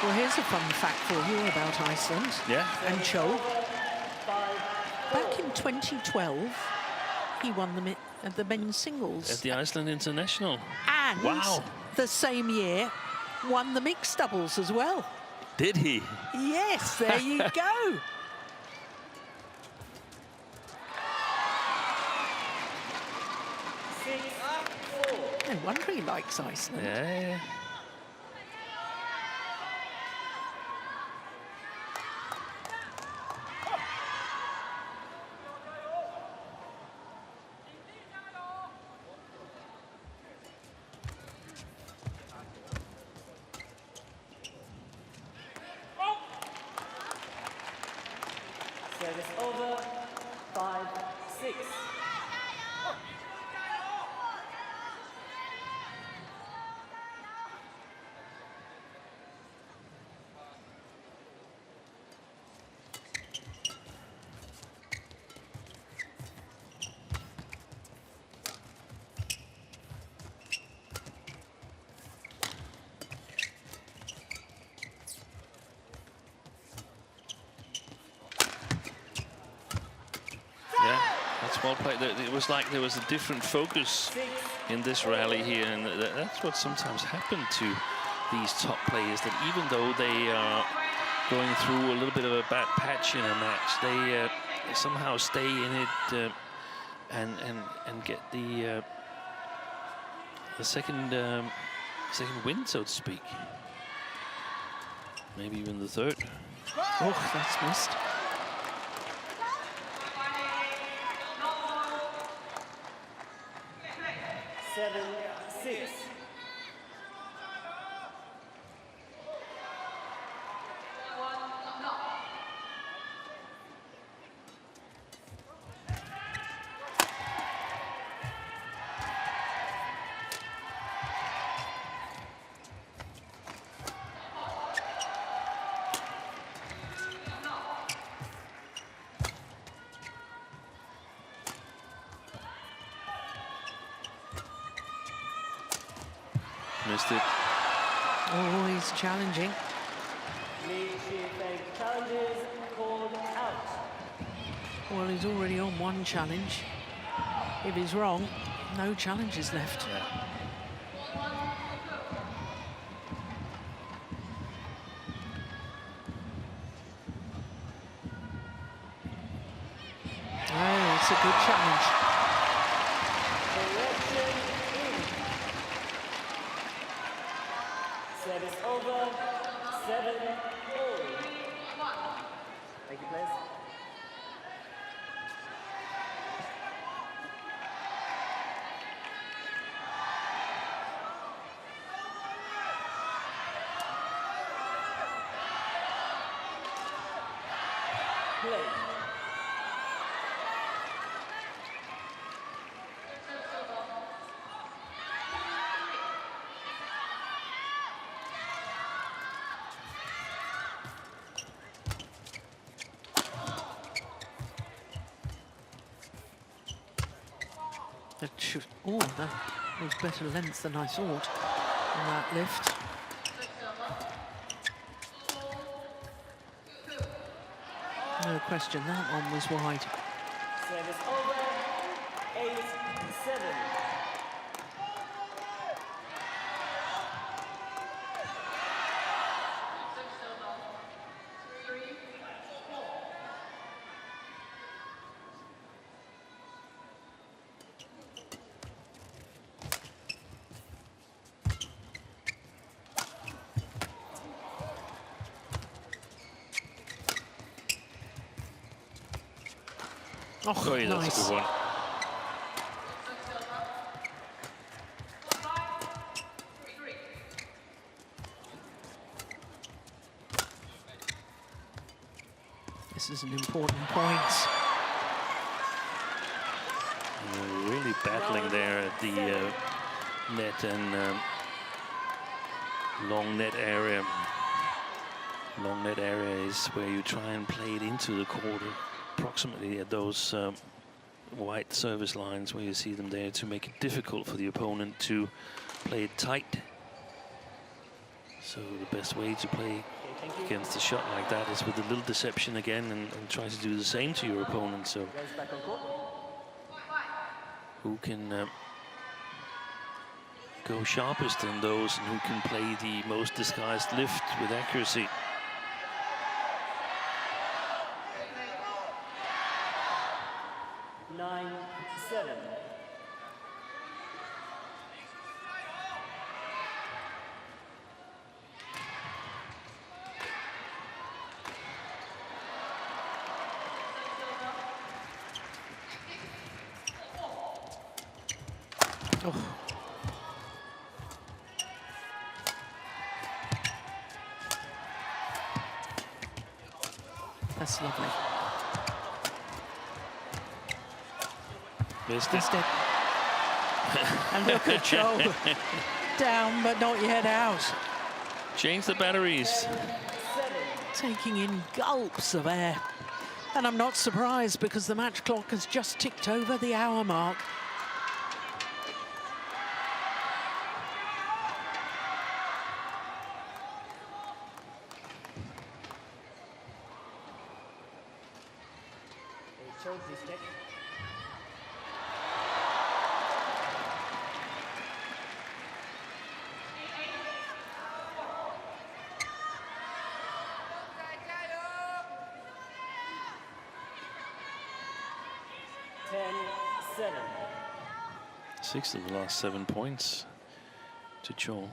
Well, here's a fun fact for you about Iceland and Chou. Back in 2012, he won the men's singles. At the Iceland International. And wow. The same year, won the mixed doubles as well. Did he? Yes, there you go. No wonder he likes Iceland. Yeah. Service over, 5-6. Well played. It was like there was a different focus in this rally here, and that's what sometimes happened to these top players, that even though they are going through a little bit of a bad patch in a match, they somehow stay in it and get the second win, so to speak. Maybe even the third. Oh, that's missed. Missed it. Always challenging. Shi Feng challenges called out. Well, he's already on one challenge. If he's wrong, no challenges left. Yeah. Oh, it's a good challenge. Service over, 7-all. Thank you, players. Play. Oh, that was better length than I thought on that lift. No question, that one was wide. Service over, 8-7. Oh, yeah, nice. that's a good one. This is an important point. Really battling there at the net and long net area. Long net area is where you try and play it into the court, approximately at those white service lines where you see them there, to make it difficult for the opponent to play it tight. So the best way to play against a shot like that is with a little deception again, and try to do the same to your opponent. So who can go sharpest in those, and who can play the most disguised lift with accuracy. Oh. That's lovely. Missed Missed it. And look at Chou. Down, but not yet out. Change the batteries. Taking in gulps of air. And I'm not surprised, because the match clock has just ticked over the hour mark. Six of the last 7 points to Chou.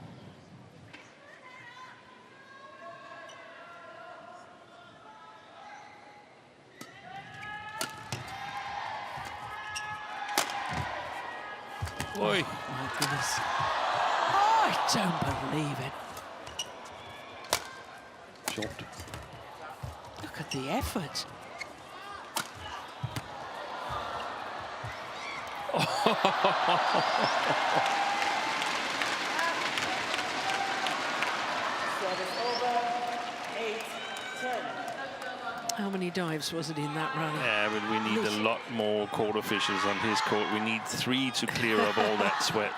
Oi. My goodness. Oh, I don't believe it. Short. Look at the effort. How many dives was it in that rally? Yeah, but we need a lot more court officials on his court. We need 3 to clear up all that sweat.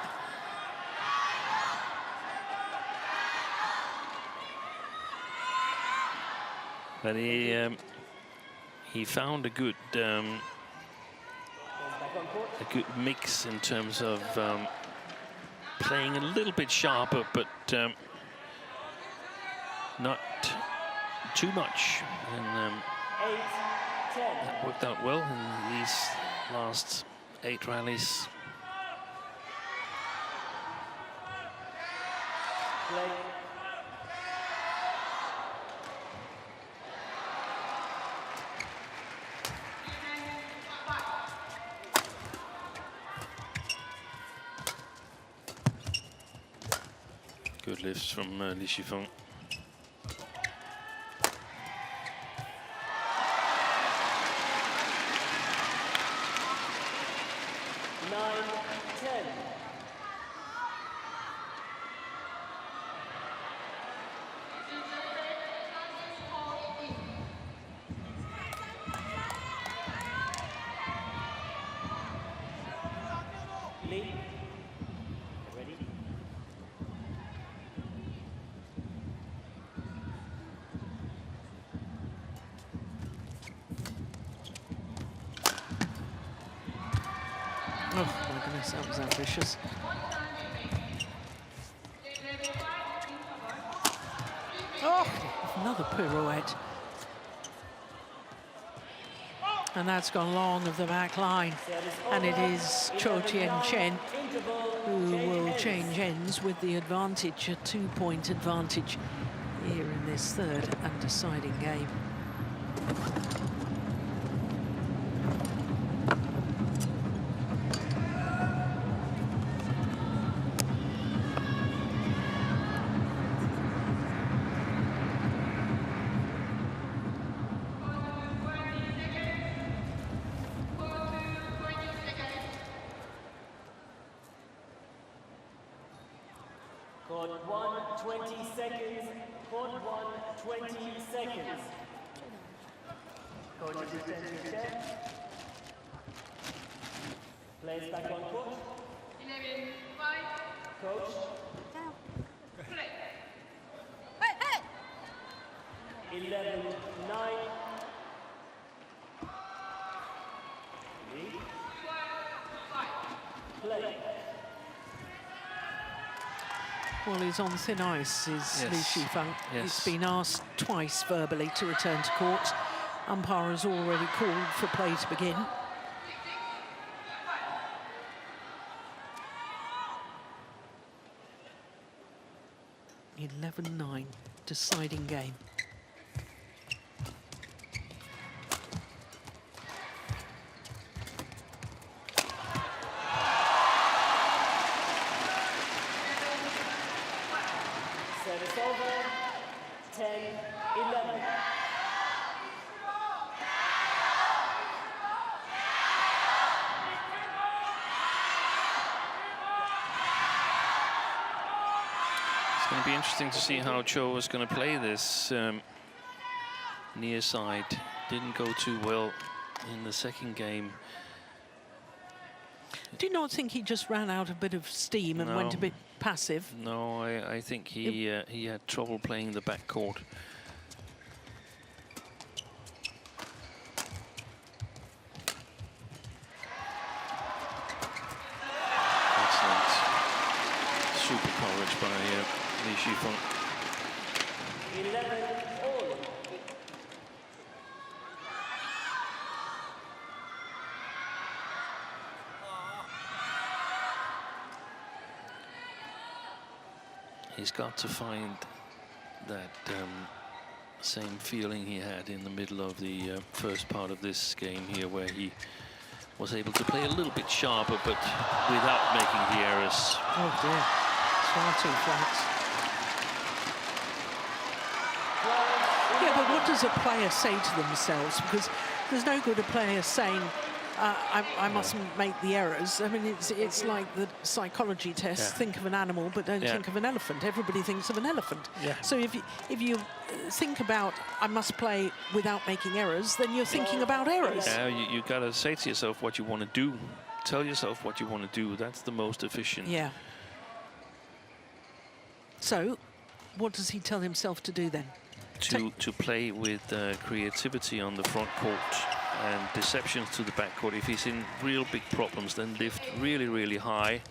But he found a good mix in terms of playing a little bit sharper, but not too much. And that worked out well in these last 8 rallies. Good lifts from Shi Feng. Oh my goodness, that was ambitious. Oh, another pirouette. And that's gone long of the back line. And it is Chou Tien Chen who will change ends with the advantage, a 2-point advantage here in this third and deciding game. Court 1, 20 seconds. Court 1, 20 seconds. Coach Chou Tien Chen. Players back on court. 11, 5, Coach. play. 11, 9. Lead. 5. Play. Well, he's on thin ice, is Yes. Li Shi Feng. Yes. He's been asked twice verbally to return to court. Umpire has already called for play to begin. – 11-9, deciding game. Service over. 10, 11. It's going to be interesting to see how Chou is going to play this near side. Didn't go too well in the second game. Do you not think he just ran out a bit of steam and went a No. bit passive? No, I think he had trouble playing the backcourt. Excellent. Super coverage by Li Shi Feng. 11, all. He's got to find that same feeling he had in the middle of the first part of this game here, where he was able to play a little bit sharper, but without making the errors. Oh dear, it's far too flat. Yeah, but what does a player say to themselves? Because there's no good a player saying, I mustn't make the errors. I mean, it's like the psychology test. Yeah. Think of an animal, but don't Yeah. think of an elephant. Everybody thinks of an elephant. Yeah. So if you think about, I must play without making errors, then you're thinking about errors. Yeah, you got to say to yourself what you want to do. Tell yourself what you want to do. That's the most efficient. Yeah. So, what does he tell himself to do then? To play with creativity on the front court and deceptions to the backcourt. If he's in real big problems, then lift really, really high.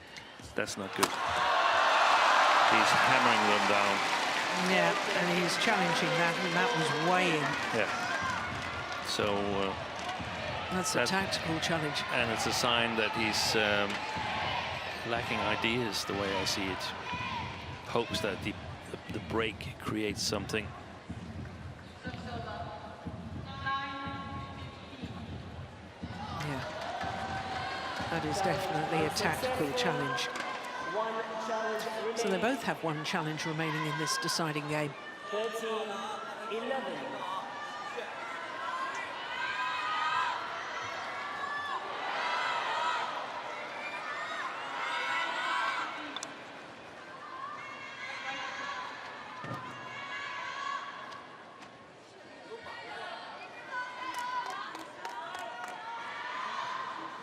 That's not good. He's hammering them down. Yeah, and he's challenging that, and that was way in. Yeah. So, That's a That- tactical challenge. and it's a sign that he's lacking ideas, the way I see it. Hopes that the break creates something. Yeah. That is definitely a tactical challenge. One challenge remaining. So they both have one challenge remaining in this deciding game. 13, 11.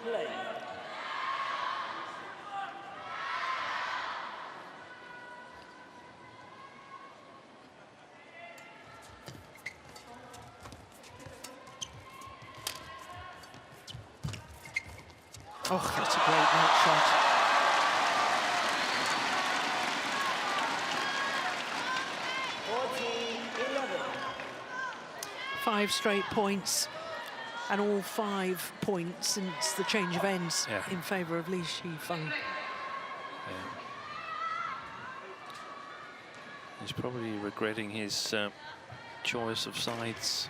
Play. Oh, that's a great net shot. Five straight points, and all 5 points since the change of ends Yeah. in favour of Li Shi Feng. He's probably regretting his choice of sides.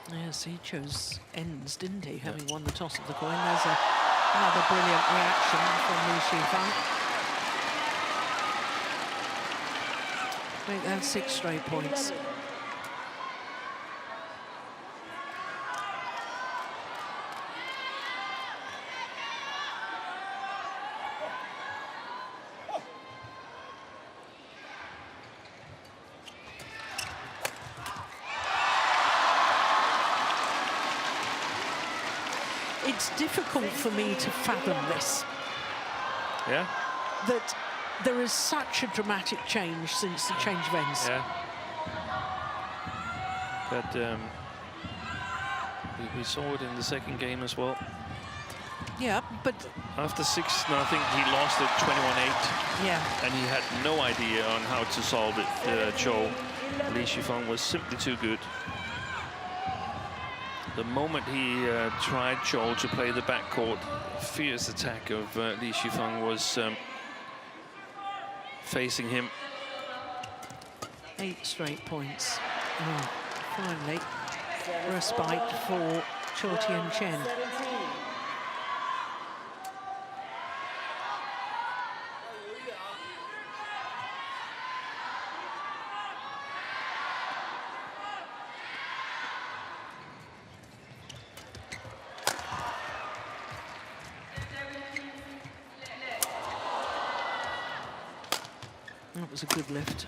Yes, he chose ends, didn't he, having won the toss of the coin. There's another brilliant reaction from Li Shi Feng. Make that 6 straight points. it's difficult for me to fathom this. Yeah. That there is such a dramatic change since the change of ends. Yeah. But we saw it in the second game as well. Yeah, but After 6-0, he lost at 21-8. yeah, And he had no idea on how to solve it. Chou. Shi Feng was simply too good. The moment he tried Chou to play the backcourt, fierce attack of Shi Feng was facing him. 8 straight points. Oh, finally, respite for Chou Tien Chen. 17. That was a good lift.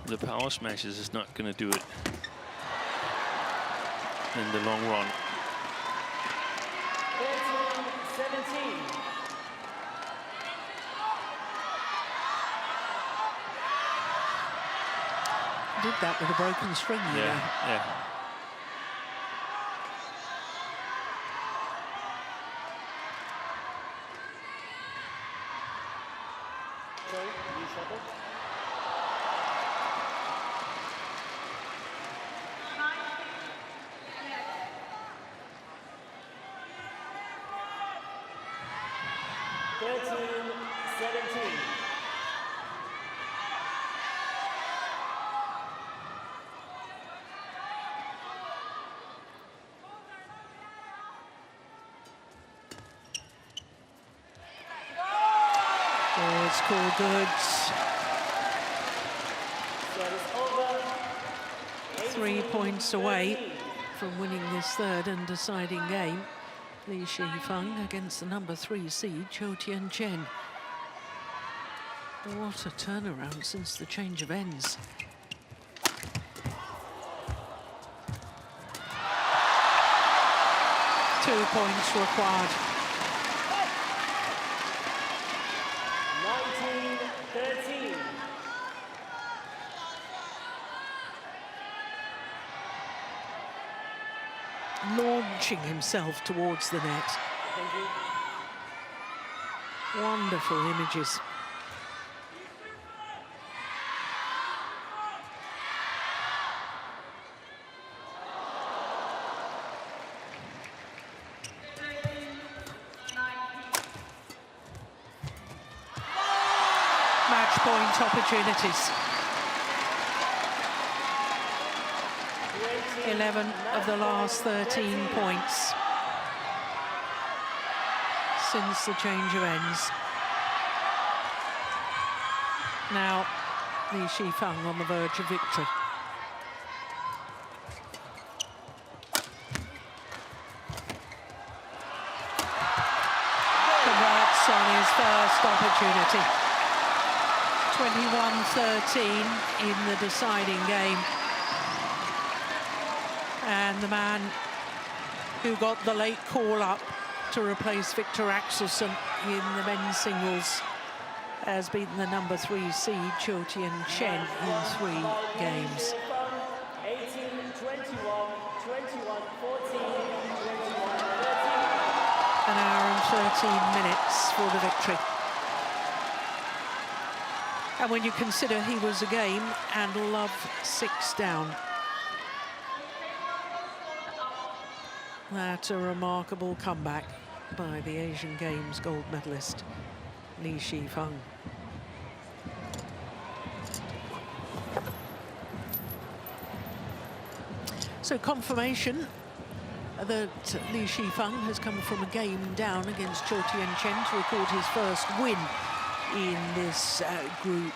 The power smashes is not going to do it in the long run. 17. Did that with a broken string, you know. Yeah. Chou, new shuttle. Thirteen, 17. Oh, it's called goods. Service over. 3 points away from winning this third and deciding game. Shi Feng against the number 3 seed, Chou Tien Chen. What a turnaround since the change of ends. Two points required. 19-13. Launching himself towards the net. Thank you. Wonderful images. Match point opportunities. 11 of the last 13 points since the change of ends. Now, Shi Feng on the verge of victory. Converts on his first opportunity. 21-13 in the deciding game. And the man who got the late call up to replace Victor Axelsen in the men's singles has beaten the number 3 seed, Chou Tien Chen, in 3 games. 18-21, 21-14, 21-13. An hour and 13 minutes for the victory. And when you consider he was a game and love 6 down, that's a remarkable comeback by the Asian Games gold medalist, Shi Feng. So confirmation that Shi Feng has come from a game down against Chou Tien Chen to record his first win in this Group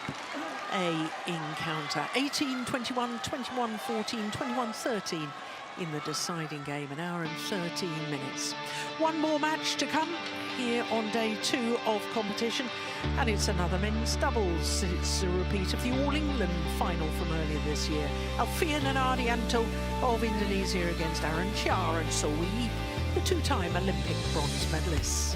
A encounter. 18-21, 21-14, 21-13 in the deciding game, an hour and 13 minutes. One more match to come here on day 2 of competition, and it's another men's doubles. It's a repeat of the All England final from earlier this year. Alfian and Ardianto of Indonesia against Aaron Chia and So Wei, the 2-time Olympic bronze medalists.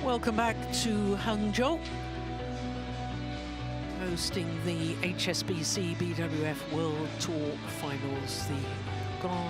Welcome back to Hangzhou, hosting the HSBC BWF World Tour Finals, the Grand